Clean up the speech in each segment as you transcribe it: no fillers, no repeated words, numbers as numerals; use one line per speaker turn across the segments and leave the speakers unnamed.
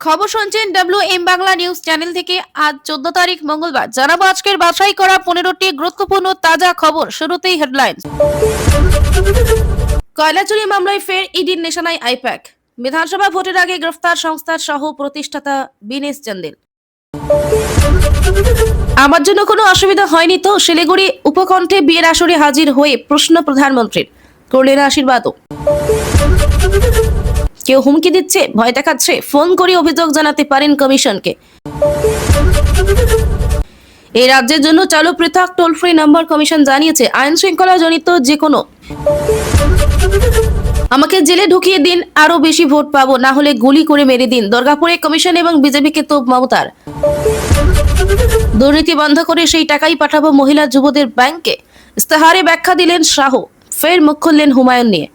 খবর শুনছেন WM Bangla news channel থেকে। আজ 14 তারিখ মঙ্গলবার জানাবো আজকের বাছাই করা 15টি গুরুত্বপূর্ণ তাজা খবর। শুরুতেই হেডলাইন। কয়লা চুরি মামলায় ফের ইডির নিশানায় আইপ্যাক। বিধানসভা ভোটের আগে গ্রেফতার সংস্থার সহ প্রতিষ্ঠাতা বিনেশ চান্দেল। আমার জন্য কোনো অসুবিধা হয়নি তো? শিলিগুড়ি উপকণ্ঠে বিয়ের আসরে হাজির হয়ে প্রশ্ন প্রধানমন্ত্রীর, করলেন আশীর্বাদও। কেউ হুমকি দিচ্ছে, ভয় দেখাচ্ছে, ফোন করে অভিযোগ জানাতে পারেন কমিশনকে। এই রাজ্যের জন্য চালু পৃথক টোল ফ্রি নাম্বার। কমিশন জানিয়েছে আইন শৃঙ্খলা জনিত যে কোনো। আমাকে জেলে ঢুকিয়ে দিন, আরো বেশি ভোট পাবো, না হলে গুলি করে মেরে দিন। দুর্গাপুরে কমিশন এবং বিজেপিকে তোপ মমতার। দুর্নীতি বন্ধ করে সেই টাকাই পাঠাবো মহিলা যুবদের ব্যাংকে। ইস্তাহারে ব্যাখ্যা দিলেন শাহ, ফের মুখ খুললেন হুমায়ুন নিয়ে।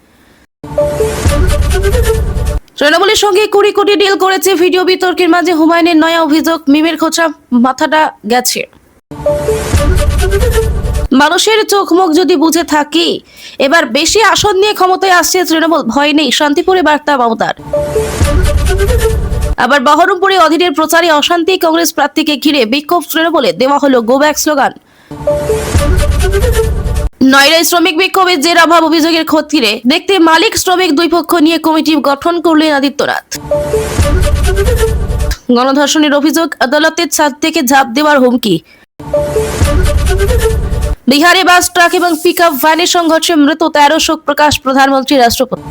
তৃণমূলের সঙ্গে 20 কোটি ডিল করেছে। ভিডিও বিতর্কের মাঝে হুমায়ুনের নয়া অভিযোগ, মিমের খোঁচা মাথাটা গেছে। মানুষের চোখ মুখ যদি বুঝে থাকি, এবার বেশি আসন নিয়ে ক্ষমতায় আসছে তৃণমূল, ভয় নেই, শান্তিপুরে বার্তা মমতার। আবার বহরমপুরে অধীরের প্রচারে অশান্তি, কংগ্রেস প্রার্থীকে ঘিরে বিক্ষোভ তৃণমূলে, দেওয়া হলো গো ব্যাক স্লোগান। নয়রায় শ্রমিক বিক্ষোভের জের অভাব অভিযোগের খতিয়ে দেখতে মালিক শ্রমিক দুই পক্ষ নিয়ে কমিটি গঠন করলেন আদিত্যনাথ। গণধর্ষণের অভিযোগ, আদালতের ছাদ থেকে ঝাঁপ দেওয়ার হুমকি। বিহারে বাস, ট্রাক এবং পিকআপ ভ্যানের সংঘর্ষে মৃত 13, শোক প্রকাশ প্রধানমন্ত্রী, রাষ্ট্রপতি।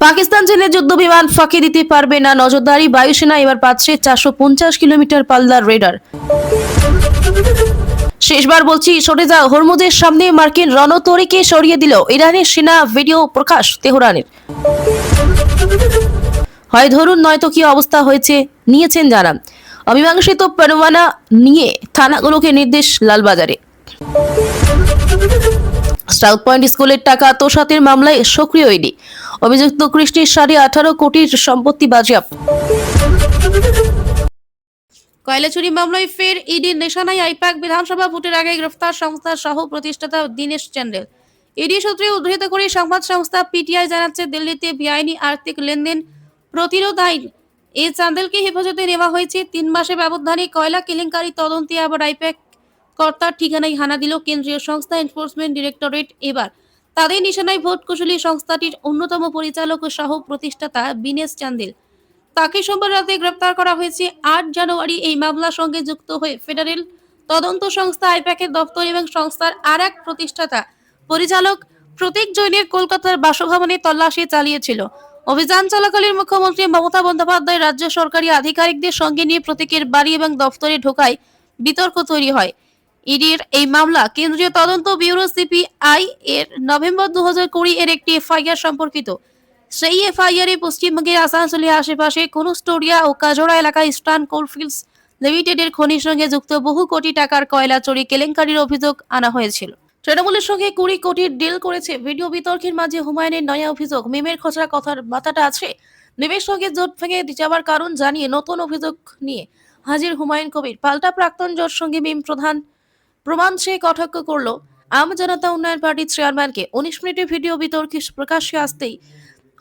পাকিস্তান জেলে যুদ্ধ বিমান ফাঁকি দিতে পারবে না নজরদারি, বায়ুসেনা এবার পাচ্ছে 450 কিলোমিটার পাল্লার রেডার। শেষবার বলছি সরে যাও, হরমুজের সামনে মার্কিন রণতরীকে সরিয়ে দিল ইরানের সেনা, ভিডিও প্রকাশ তেহরানের। হয় ধরুন নয়তো কি অবস্থা হয়েছে নিয়েছেন জানা। অমীমাংসিত পরোয়ানা নিয়ে থানাগুলোকে নির্দেশ লালবাজারে। সাউথ পয়েন্ট স্কুলের টাকা আত্মসাতের মামলায় সক্রিয় ইডি, অভিযুক্ত কৃষ্টির 18.5 কোটির সম্পত্তি বাজেয়াপ্ত। কয়লা চুরি মামলায় ফের ইডির নিশানায় আইপ্যাক। বিধানসভা ভোটের আগে গ্রেফতার সংস্থার সহ প্রতিষ্ঠাতা দীনেশ চান্দেল। ইডি সূত্রে উদ্ধৃত করে সংবাদ সংস্থা পিটিআই জানাচ্ছে, দিল্লিতে বেআইনি আর্থিক লেনদেন প্রতিরোধ আইন এই চান্দেলকে হেফাজতে নেওয়া হয়েছে। 3 মাসে ব্যবধানে কয়লা কেলেঙ্কারি তদন্তে আবার আইপ্যাক কর্তার ঠিকানায় হানা দিল কেন্দ্রীয় সংস্থা এনফোর্সমেন্ট ডিরেক্টরেট। এবার তাদের নিশানায় ভোট কুশলী সংস্থাটির অন্যতম পরিচালক ও সহ প্রতিষ্ঠাতা বিনেশ চান্দেল। তাকে সোমবার রাতে গ্রেপ্তার করা হয়েছে। 8 জানুয়ারি এই মামলার সঙ্গে যুক্ত হয়ে ফেডারেল তদন্ত সংস্থা আইপ্যাকের দপ্তর এবং সংস্থার আর এক প্রতিষ্ঠাতা পরিচালক প্রতীক জৈনের কলকাতার বাসভবনে তল্লাশি চালিয়েছিল। অভিযান চলাকালীন মুখ্যমন্ত্রী মমতা বন্দ্যোপাধ্যায় রাজ্য সরকারি আধিকারিকদের সঙ্গে নিয়ে প্রতীকের বাড়ি এবং দপ্তরে ঢোকায় বিতর্ক তৈরি হয়। ইডির এই মামলা কেন্দ্রীয় তদন্ত ব্যুরো সিপিআই এর নভেম্বর 2020 এর একটি এফআইআর সম্পর্কিত। সেই এফআইআরে পশ্চিমবঙ্গের আসানসোলের আশেপাশে কুনুস্টোরিয়া ও কাজোড়া এলাকায় ইস্টার্ন কোলফিল্ডস লিমিটেডের খনির সঙ্গে যুক্ত বহু কোটি টাকার কয়লা চুরি কেলেঙ্কারির অভিযোগ আনা হয়েছিল। তৃণমূলের সঙ্গে 20 কোটির ডিল করেছে। ভিডিও বিতর্কের মাঝে হুমায়ুনের নয়া অভিযোগ, মিমের খোঁচা কথার মাথাটা আছে। মিমের সঙ্গে জোট ভেঙে যাওয়ার কারণ জানিয়ে নতুন অভিযোগ নিয়ে হাজির হুমায়ুন কবির। পাল্টা প্রাক্তন জোট সঙ্গে মিম প্রমাণ সে কটাক্ষ করল আম জনতা উন্নয়ন পার্টির চেয়ারম্যানকে। 19 মিনিটের ভিডিও বিতর্কে প্রকাশ্যে আসতেই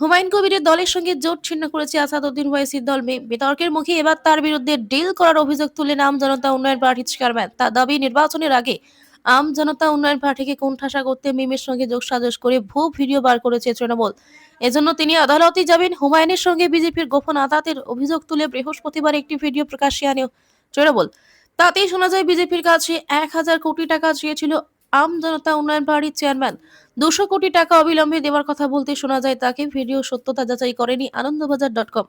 হুমায়ুন কবিরের দলের সঙ্গে জোট ছিন্ন করেছে আসাদউদ্দিন ওয়াইসির দল। বিতর্কের মুখে এবার তার বিরুদ্ধে ডিল করার অভিযোগ তুললেন আম জনতা উন্নয়ন পার্টির চেয়ারম্যান। তার দাবি, নির্বাচনের আগে আম জনতা উন্নয়ন পার্টিকে কোণঠাসা করতে মিমের সঙ্গে যোগসাজশ করে ভুয়ো ভিডিও বার করেছে তৃণমূল। এজন্য তিনি আদালতে যাবেন। হুমায়ুনের সঙ্গে বিজেপির গোপন আদাতের অভিযোগ তুলে বৃহস্পতিবার একটি ভিডিও প্রকাশ্যে আনে তৃণমূল। তাতেই শোনা যায় বিজেপির কাছে 1000 কোটি টাকা চেয়েছিল আম জনতা উন্নয়ন পার্টির চেয়ারম্যান। 200 কোটি টাকা অবিলম্বে দেওয়ার কথা বলতে শোনা যায় তাকে। ভিডিও সত্যতা যাচাই করেনি আনন্দবাজার.com।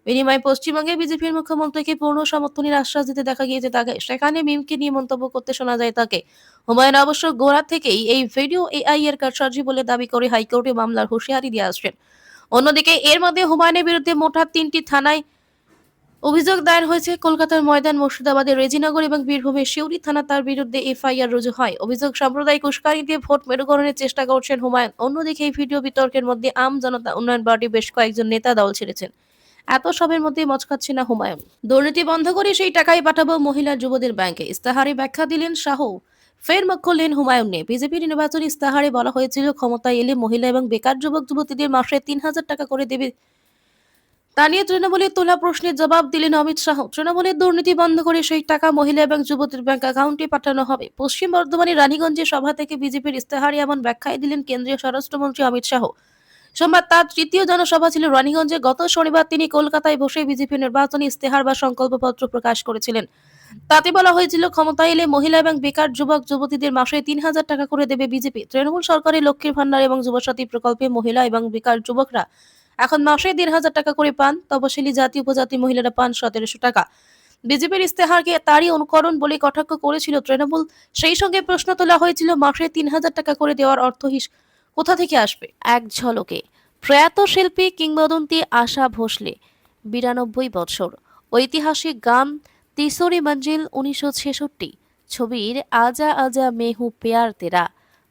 বিনিময়ে পশ্চিমবঙ্গে বিজেপির মুখ্যমন্ত্রীকে পূর্ণ সমর্থনের আশ্বাস দিতে দেখা গিয়েছে তাকে। সেখানে মিমকে নিয়ে মন্তব্য করতে শোনা যায় তাকে। হুমায়ুন অবশ্য গোড়া থেকেই এই ভিডিও এআই এর কারসাজি বলে দাবি করে হাইকোর্টে মামলার হুঁশিয়ারি দিয়ে আসছেন। অন্যদিকে এর মধ্যে হুমায়ুনের বিরুদ্ধে মোট 3টি থানায় অভিযোগ দায়ের হয়েছে। কলকাতার ময়দান, মুর্শিদাবাদের রেজিনগর এবং বীরভূমের শিউরি থানা তার বিরুদ্ধে এফআইআর রুজু হয়। অভিযোগ, সাম্প্রদায়িক উস্কানি দিয়ে ভোট মেরুকরণের চেষ্টা করছেন হুমায়ুন। অন্যদিকে এই ভিডিও বিতর্কের মধ্যে আম জনতা উন্নয়ন পার্টি বেশ কয়েকজন নেতা দল ছেড়েছেন। এত সবের মধ্যে মচকাচ্ছে না হুমায়ুন। দুর্নীতি বন্ধ করে সেই টাকাই পাঠাবো মহিলা যুবদের ব্যাংকে। ইস্তাহারে ব্যাখ্যা দিলেন শাহ, ফের মুখ খুললেন হুমায়ুন নিয়ে। বিজেপির নির্বাচনী ইস্তাহারে বলা হয়েছিল ক্ষমতায় এলে মহিলা এবং বেকার যুবক যুবতীদের মাসে 3000 টাকা করে দেবে তা নিয়ে তৃণমূলের তোলা প্রশ্নের জবাব দিলেন অমিত শাহ। তৃণমূলের দুর্নীতি বন্ধ করে সেই টাকা মহিলা এবং যুবতীর ব্যাংক অ্যাকাউন্টে পাঠানো হবে। পশ্চিম বর্ধমানের রানীগঞ্জে সভা থেকে বিজেপির ইস্তেহারে এমন ব্যাখ্যায় দিলেন কেন্দ্রীয় স্বরাষ্ট্রমন্ত্রী অমিত শাহ। সোমবার তার তৃতীয় জনসভা ছিল রানীগঞ্জে। গত শনিবার তিনি কলকাতায় বসে বিজেপি নির্বাচনী ইস্তেহার বা সংকল্পপত্র প্রকাশ করেছিলেন। তাতে বলা হয়েছিল, ক্ষমতায় এলে মহিলা এবং বেকার যুবক যুবতীদের মাসে ৩,০০০ টাকা করে দেবে বিজেপি। তৃণমূল সরকারের লক্ষ্মীর ভান্ডার এবং যুবসাথী প্রকল্পে মহিলা এবং বেকার যুবকরা এখন মাসে ১,৫০০ টাকা করে পান। তপশিলি জাতি উপজাতি মহিলারা পান ১৭০০ টাকা। বিজেপির ইস্তেহারকে তারই অনুকরণ বলে কটাক্ষ করেছিল তৃণমূল। সেই সঙ্গে প্রশ্ন তোলা হয়েছিল, মাসে ৩,০০০ টাকা করে দেওয়ার অর্থ কোথা থেকে আসবে। এক ঝলকে প্রয়াত শিল্পী কিংবদন্তি আশা ভোসলে ৯২ বছর। ঐতিহাসিক গান তিসরি মঞ্জিল ১৯৬৬, ছবির আজা আজা মেহু পেয়ার তেরা,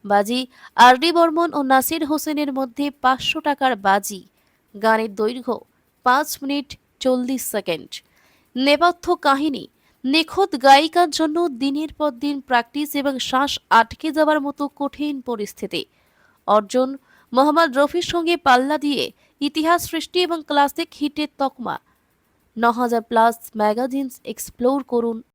বাজি আর.ডি বর্মন ও নাসির হোসেনের মধ্যে ৫০০ টাকার বাজি। গানের দৈর্ঘ্য ৫ মিনিট ৪০ সেকেন্ড। নেপথ্য কাহিনী, নিখোঁজ গায়িকার জন্য দিনের পর দিন প্র্যাকটিস এবং শ্বাস আটকে যাওয়ার মতো কঠিন পরিস্থিতি। অর্জন, মোহাম্মদ রফির সঙ্গে পাল্লা দিয়ে ইতিহাস সৃষ্টি এবং ক্লাসিক হিটের তকমা। ৯,০০০ প্লাস ম্যাগাজিনস এক্সপ্লোর করুন